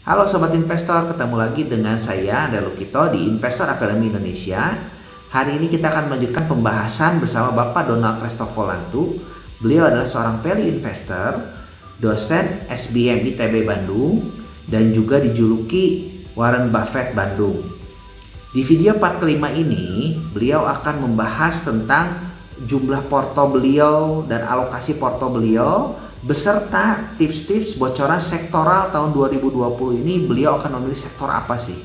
Halo Sobat Investor, ketemu lagi dengan saya, Andrea Lukito di Investor Academy Indonesia. Hari ini kita akan melanjutkan pembahasan bersama Bapak Donald Cristofolantu. Beliau adalah seorang value investor, dosen SBM ITB Bandung, dan juga dijuluki Warren Buffett Bandung. Di video part kelima ini, beliau akan membahas tentang jumlah porto beliau dan alokasi porto beliau beserta tips-tips bocoran sektoral tahun 2020 ini. Beliau akan memilih sektor apa sih?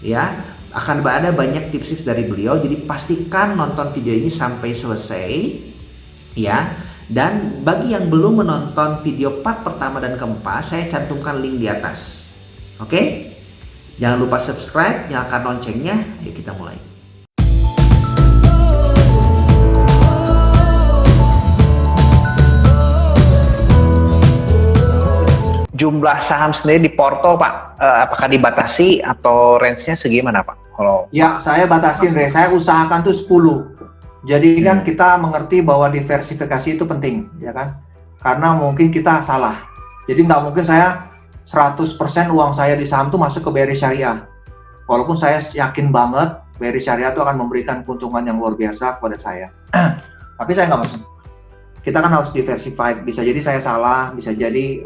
Ya, akan ada banyak tips-tips dari beliau, jadi pastikan nonton video ini sampai selesai ya. Dan bagi yang belum menonton video part pertama dan keempat, saya cantumkan link di atas. Oke? Jangan lupa subscribe, nyalakan loncengnya. Ayo kita mulai. Jumlah saham sendiri di Porto, Pak, apakah dibatasi atau range-nya segimana, Pak? Ya, saya batasin, saya usahakan tuh 10. Jadi kan kita mengerti bahwa diversifikasi itu penting, ya kan? Karena mungkin kita salah. Jadi nggak mungkin saya 100% uang saya di saham tuh masuk ke BRI Syariah. Walaupun saya yakin banget BRI Syariah itu akan memberikan keuntungan yang luar biasa kepada saya. Tapi saya nggak masuk. Kita kan harus diversify. Bisa jadi saya salah, bisa jadi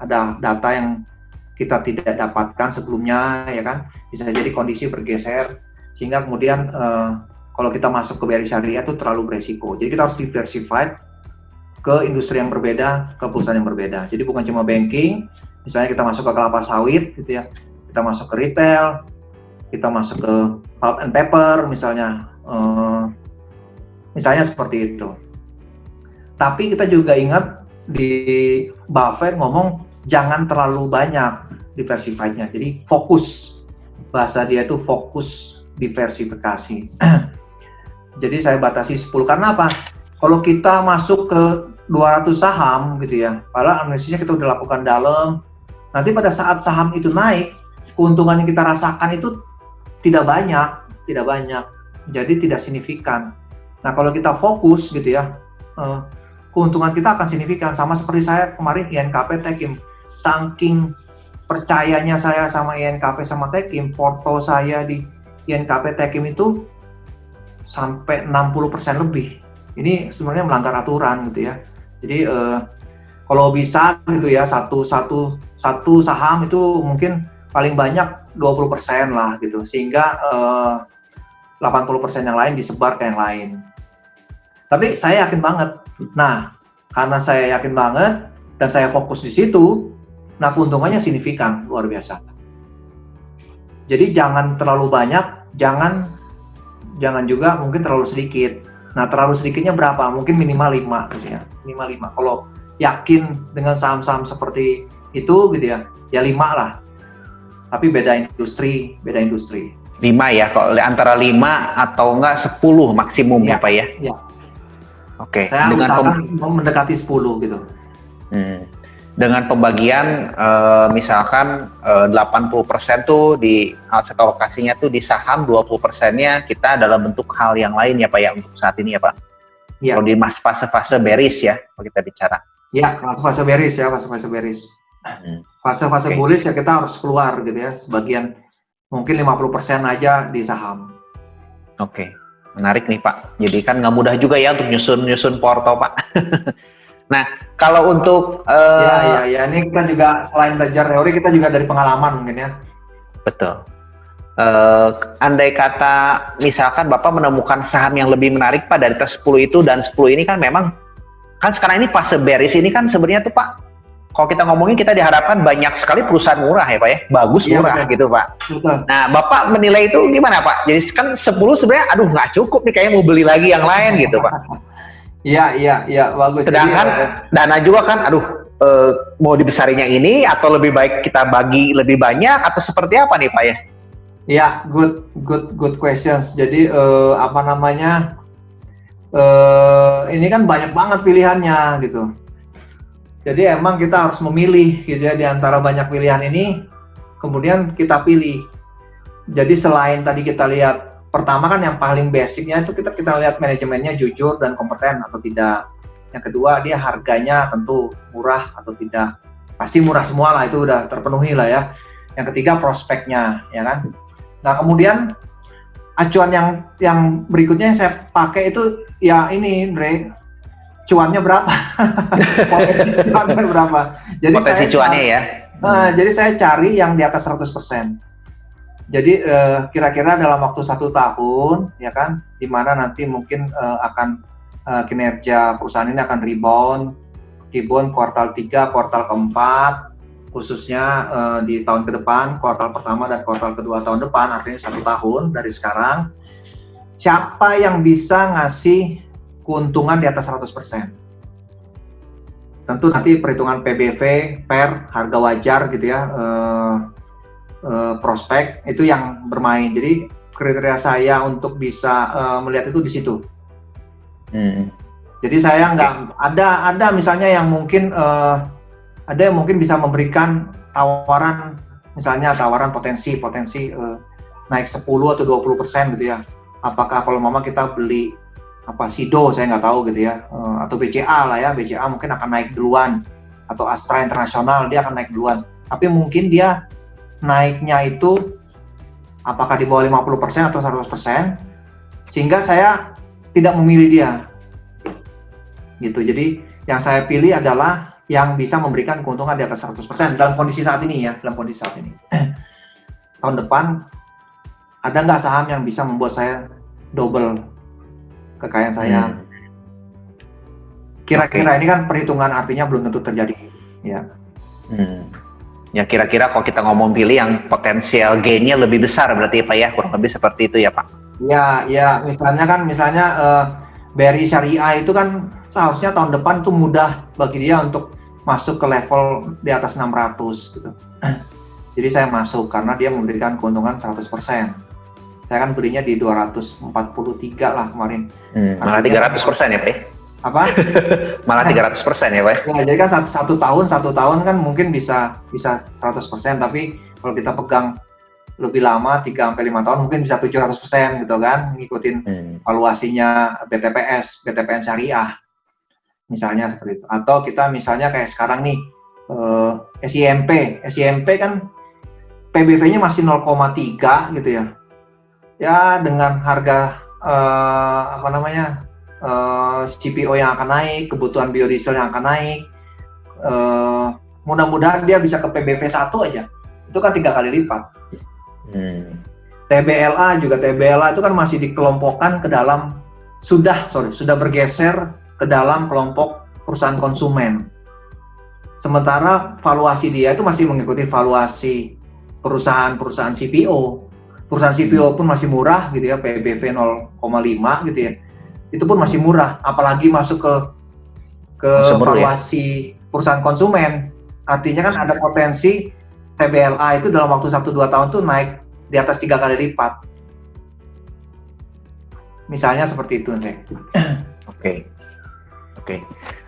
ada data yang kita tidak dapatkan sebelumnya, ya kan? Bisa jadi kondisi bergeser, sehingga kemudian kalau kita masuk ke BRI Syariah itu terlalu beresiko. Jadi kita harus diversify ke industri yang berbeda, ke perusahaan yang berbeda. Jadi bukan cuma banking, misalnya kita masuk ke kelapa sawit, gitu ya, kita masuk ke retail, kita masuk ke pulp and paper, misalnya seperti itu. Tapi kita juga ingat di Buffett ngomong jangan terlalu banyak diversifikasinya. Jadi fokus, bahasa dia itu fokus diversifikasi. Jadi saya batasi 10 karena apa? Kalau kita masuk ke 200 saham gitu ya, padahal analisisnya kita udah lakukan dalam, nanti pada saat saham itu naik, keuntungan yang kita rasakan itu tidak banyak, jadi tidak signifikan. Nah kalau kita fokus gitu ya, keuntungan kita akan signifikan. Sama seperti saya kemarin INKP Techim, saking percayanya saya sama INKP sama Techim, porto saya di INKP Techim itu sampai 60% lebih. Ini sebenarnya melanggar aturan gitu ya. Jadi kalau bisa gitu ya, satu saham itu mungkin paling banyak 20% lah gitu, sehingga 80% yang lain disebar ke yang lain. Tapi saya yakin banget. Nah, karena saya yakin banget dan saya fokus di situ, nah keuntungannya signifikan, luar biasa. Jadi jangan terlalu banyak, jangan juga mungkin terlalu sedikit. Nah, terlalu sedikitnya berapa? Mungkin minimal 5 gitu ya. Minimal 5. Kalau yakin dengan saham-saham seperti itu gitu ya, ya 5 lah. Tapi beda industri. 5 ya, kalau antara 5 atau enggak 10 maksimum ya, Pak ya? Ya. Oke. Saya usahakan mendekati 10 gitu. Dengan pembagian misalkan 80% tuh di aset alokasinya tuh di saham, 20%-nya kita dalam bentuk hal yang lain ya Pak ya, untuk saat ini ya Pak? Ya. Kalau di fase-fase bearish ya, kalau kita bicara. Ya, fase bearish ya, fase bearish. Fase bullish ya kita harus keluar gitu ya, sebagian mungkin 50% aja di saham. Oke. Menarik nih Pak, jadi kan nggak mudah juga ya untuk nyusun porto Pak. Nah, kalau untuk ya ini kan juga selain belajar teori, kita juga dari pengalaman mungkin ya. Betul. Andai kata misalkan Bapak menemukan saham yang lebih menarik Pak dari tes 10 itu, dan 10 ini kan memang kan sekarang ini fase bearish ini kan sebenarnya tuh Pak, kalau kita ngomongin kita diharapkan banyak sekali perusahaan murah ya Pak ya, bagus murah ya, gitu Pak. Betul. Nah Bapak menilai itu gimana Pak? Jadi kan 10 sebenarnya aduh nggak cukup nih, kayaknya mau beli lagi yang lain gitu Pak. Iya, bagus. Sedangkan dana juga kan aduh mau dibesarin yang ini atau lebih baik kita bagi lebih banyak atau seperti apa nih Pak ya? Ya, good questions. Jadi ini kan banyak banget pilihannya gitu. Jadi emang kita harus memilih gitu ya, di antara banyak pilihan ini, kemudian kita pilih. Jadi selain tadi kita lihat, pertama kan yang paling basicnya itu kita lihat manajemennya jujur dan kompeten atau tidak. Yang kedua, dia harganya tentu murah atau tidak. Pasti murah semua lah, itu udah terpenuhi lah ya. Yang ketiga prospeknya, ya kan. Nah kemudian acuan yang berikutnya yang saya pakai itu ya ini, Andre, cuannya berapa? Potensi cuannya berapa? Jadi Potensi cuannya ya. Jadi saya cari yang di atas 100%. Jadi kira-kira dalam waktu 1 tahun, ya kan, di mana nanti mungkin akan kinerja perusahaan ini akan rebound kuartal 3, kuartal keempat, khususnya di tahun ke depan, kuartal pertama dan kuartal kedua tahun depan, artinya 1 tahun dari sekarang. Siapa yang bisa ngasih keuntungan di atas 100%? Tentu nanti perhitungan PBV per harga wajar gitu ya, prospek itu yang bermain. Jadi kriteria saya untuk bisa melihat itu di situ. Jadi saya nggak ada misalnya yang mungkin ada yang mungkin bisa memberikan tawaran, misalnya tawaran potensi naik 10 atau 20% gitu ya. Apakah kalau mama kita beli Sido, saya nggak tahu gitu ya, atau BCA lah ya, BCA mungkin akan naik duluan, atau Astra Internasional dia akan naik duluan. Tapi mungkin dia naiknya itu apakah di bawah 50% atau 100%, sehingga saya tidak memilih dia gitu. Jadi yang saya pilih adalah yang bisa memberikan keuntungan di atas 100% dalam kondisi saat ini ya, tahun depan ada nggak saham yang bisa membuat saya double kekayaan saya? Kira-kira ini kan perhitungan, artinya belum tentu terjadi ya. Ya kira-kira kalau kita ngomong pilih yang potensial gain-nya lebih besar berarti Pak ya, kurang lebih seperti itu ya Pak? Ya misalnya BRI Syariah itu kan seharusnya tahun depan tuh mudah bagi dia untuk masuk ke level di atas 600 gitu. Jadi saya masuk karena dia memberikan keuntungan 100%. Saya kan belinya di 243 lah kemarin. Malah 300% ya Pak? Apa? Malah 300% ya Pak? Ya, jadi kan satu tahun kan mungkin bisa 100%, tapi kalau kita pegang lebih lama 3-5 tahun mungkin bisa 700% gitu kan, ngikutin valuasinya BTPN Syariah misalnya seperti itu. Atau kita misalnya kayak sekarang nih SIMP kan PBV-nya masih 0,3 gitu ya. Ya dengan harga CPO yang akan naik, kebutuhan biodiesel yang akan naik, mudah-mudahan dia bisa ke PBV 1 aja, itu kan 3 kali lipat. TBLA itu kan masih dikelompokkan ke dalam, sudah bergeser ke dalam kelompok perusahaan konsumen. Sementara valuasi dia itu masih mengikuti valuasi perusahaan CPO. Perusahaan CPO pun masih murah gitu ya, PBV 0,5 gitu ya. Itu pun masih murah, apalagi masuk ke valuasi perusahaan konsumen. Artinya kan ada potensi TBLA itu dalam waktu 1-2 tahun tuh naik di atas 3 kali lipat. Misalnya seperti itu, Andre. Oke.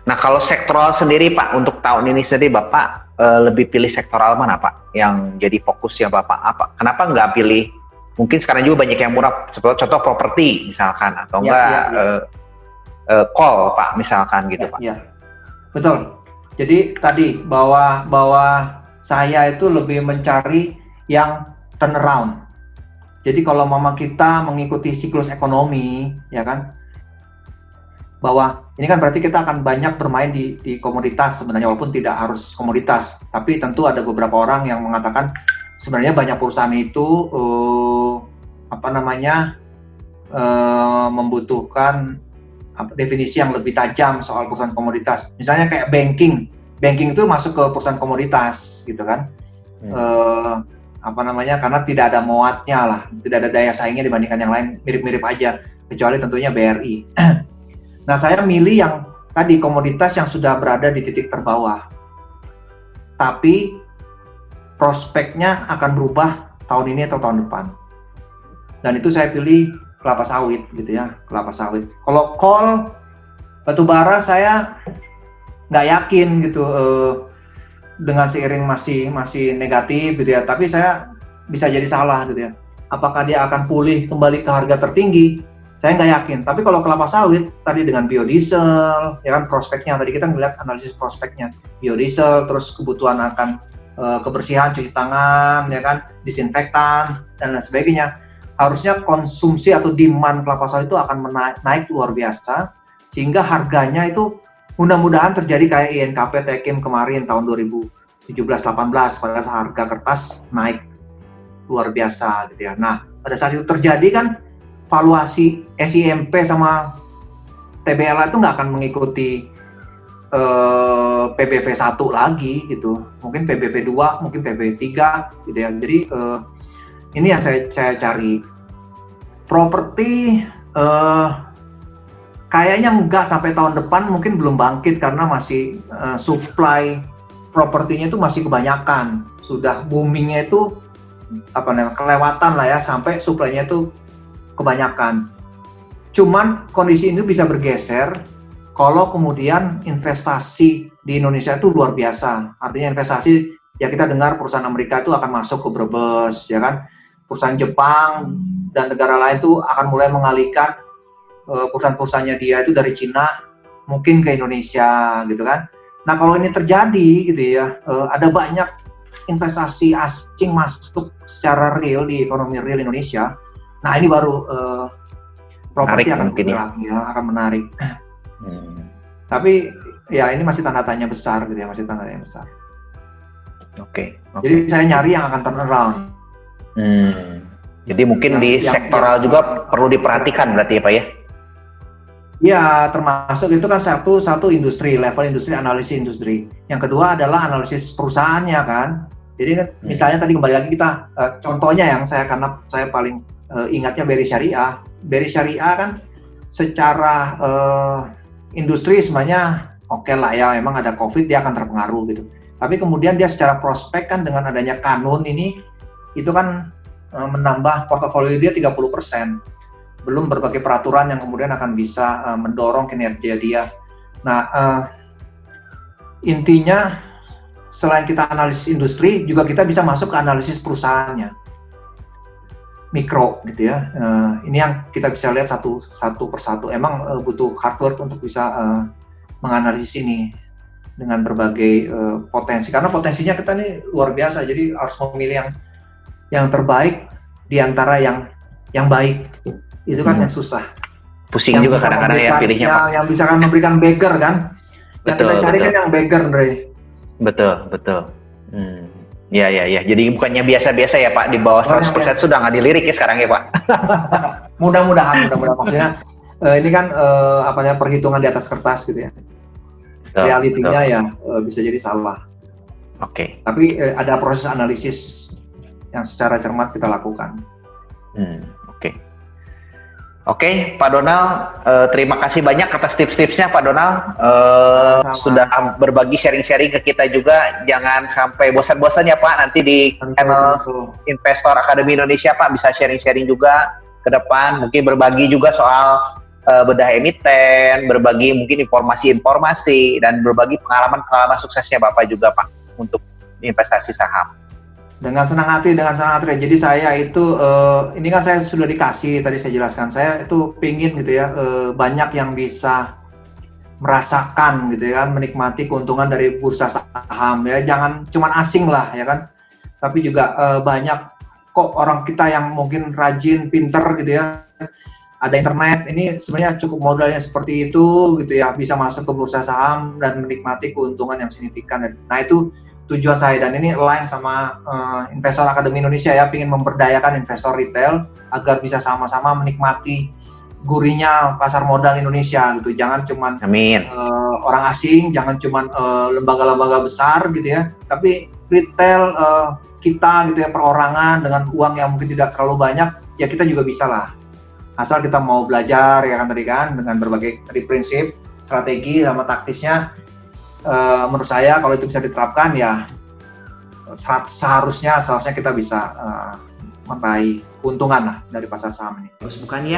Nah kalau sektoral sendiri Pak, untuk tahun ini sendiri Bapak lebih pilih sektoral mana Pak? Yang jadi fokusnya Bapak apa? Kenapa nggak pilih, mungkin sekarang juga banyak yang murah, seperti contoh properti misalkan, atau call Pak misalkan gitu Pak? Iya, betul. Jadi tadi bahwa saya itu lebih mencari yang turnaround. Jadi kalau mama kita mengikuti siklus ekonomi, ya kan, bahwa ini kan berarti kita akan banyak bermain di komoditas sebenarnya, walaupun tidak harus komoditas. Tapi tentu ada beberapa orang yang mengatakan sebenarnya banyak perusahaan itu membutuhkan definisi yang lebih tajam soal perusahaan komoditas. Misalnya kayak banking itu masuk ke perusahaan komoditas gitu kan. Karena tidak ada muatnya lah, tidak ada daya saingnya dibandingkan yang lain, mirip-mirip aja, kecuali tentunya BRI. Nah, saya milih yang tadi komoditas yang sudah berada di titik terbawah, tapi prospeknya akan berubah tahun ini atau tahun depan. Dan itu saya pilih kelapa sawit gitu ya, kelapa sawit. Kalau coal, batu bara, saya nggak yakin gitu, dengan seiring masih negatif gitu ya, tapi saya bisa jadi salah gitu ya. Apakah dia akan pulih kembali ke harga tertinggi? Saya nggak yakin. Tapi kalau kelapa sawit tadi dengan biodiesel, ya kan, prospeknya tadi kita melihat analisis prospeknya, biodiesel, terus kebutuhan akan kebersihan, cuci tangan, ya kan, disinfektan dan lain sebagainya. Harusnya konsumsi atau demand kelapa sawit itu akan naik luar biasa, sehingga harganya itu mudah-mudahan terjadi kayak INKP Tekim kemarin tahun 2017-18 pada saat harga kertas naik luar biasa gitu ya. Nah, pada saat itu terjadi kan valuasi SIMP sama TBLA itu nggak akan mengikuti PBV 1 lagi gitu. Mungkin PBV 2, mungkin PBV 3 gitu ya. Jadi ini yang saya cari. Properti kayaknya enggak sampai tahun depan, mungkin belum bangkit karena masih supply propertinya itu masih kebanyakan. Sudah boomingnya itu kelewatan lah ya, sampai supply-nya itu kebanyakan. Cuman kondisi ini bisa bergeser kalau kemudian investasi di Indonesia itu luar biasa. Artinya investasi, ya kita dengar perusahaan Amerika itu akan masuk ke Brebes, ya kan? Perusahaan Jepang dan negara lain itu akan mulai mengalihkan perusahaan-perusahaannya dia itu dari Cina mungkin ke Indonesia gitu kan. Nah kalau ini terjadi gitu ya, ada banyak investasi asing masuk secara real di ekonomi real Indonesia. Nah ini baru properti akan bergerak ya, akan menarik. Tapi ya ini masih tanda tanya besar gitu ya, masih tanda tanya besar. Oke. Jadi saya nyari yang akan turn around. Jadi mungkin di sektoral juga perlu diperhatikan berarti ya Pak ya? Ya, termasuk itu kan satu industri, level industri, analisis industri. Yang kedua adalah analisis perusahaannya kan. Jadi kan misalnya tadi kembali lagi kita, contohnya yang karena saya paling ingatnya BRI Syariah. BRI Syariah kan secara industri sebenarnya oke lah ya, memang ada COVID dia akan terpengaruh gitu. Tapi kemudian dia secara prospek kan dengan adanya kanun ini, itu kan menambah portofolio dia 30%. Belum berbagai peraturan yang kemudian akan bisa mendorong kinerja dia. Nah, intinya selain kita analisis industri, juga kita bisa masuk ke analisis perusahaannya, mikro gitu ya. Ini yang kita bisa lihat satu persatu. Emang butuh hard work untuk bisa menganalisis ini dengan berbagai potensi. Karena potensinya kita ini luar biasa. Jadi harus memilih yang terbaik di antara yang baik. Itu kan yang susah. Pusing juga kadang-kadang ya pilihnya Pak. Yang bisa kan memberikan beggar kan. Yang kita cari kan yang beggar, Andre. Betul. Ya. Jadi bukannya biasa-biasa ya Pak, di bawah 100% sudah nggak dilirik ya sekarang ya Pak. Mudah-mudahan maksudnya ini kan perhitungan di atas kertas gitu ya. Realitinya ya bisa jadi salah. Oke. Tapi ada proses analisis yang secara cermat kita lakukan. Oke, Pak Donald, terima kasih banyak atas tips-tipsnya Pak Donald. Sudah berbagi sharing-sharing ke kita juga. Jangan sampai bosan-bosan ya Pak, nanti di channel Investor Academy Indonesia Pak bisa sharing-sharing juga ke depan. Mungkin berbagi juga soal bedah emiten, berbagi mungkin informasi-informasi, dan berbagi pengalaman-pengalaman suksesnya Bapak juga Pak untuk investasi saham. Dengan senang hati. Jadi saya itu, ini kan saya sudah dikasih, tadi saya jelaskan, saya itu pingin gitu ya, banyak yang bisa merasakan gitu ya, menikmati keuntungan dari bursa saham ya, jangan cuman asing lah ya kan, tapi juga banyak kok orang kita yang mungkin rajin, pinter gitu ya, ada internet, ini sebenarnya cukup modalnya seperti itu gitu ya, bisa masuk ke bursa saham dan menikmati keuntungan yang signifikan. Nah itu tujuan saya, dan ini align sama Investor Academy Indonesia ya, ingin memberdayakan investor retail agar bisa sama-sama menikmati gurihnya pasar modal Indonesia gitu. Jangan cuman orang asing, jangan cuman lembaga-lembaga besar gitu ya, tapi retail kita gitu ya, perorangan dengan uang yang mungkin tidak terlalu banyak, ya kita juga bisa lah. Asal kita mau belajar ya kan tadi kan, dengan berbagai prinsip, strategi sama taktisnya. Menurut saya kalau itu bisa diterapkan ya seharusnya kita bisa meraih keuntungan lah dari pasar saham ini. Terus bukan ya,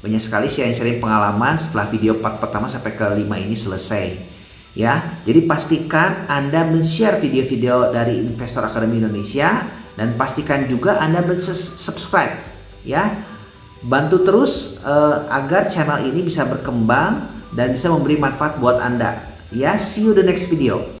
banyak sekali sharing-sharing pengalaman setelah video part pertama sampai ke 5 ini selesai ya. Jadi pastikan Anda men-share video-video dari Investor Academy Indonesia, dan pastikan juga Anda subscribe ya. Bantu terus agar channel ini bisa berkembang dan bisa memberi manfaat buat Anda. Ya, see you the next video.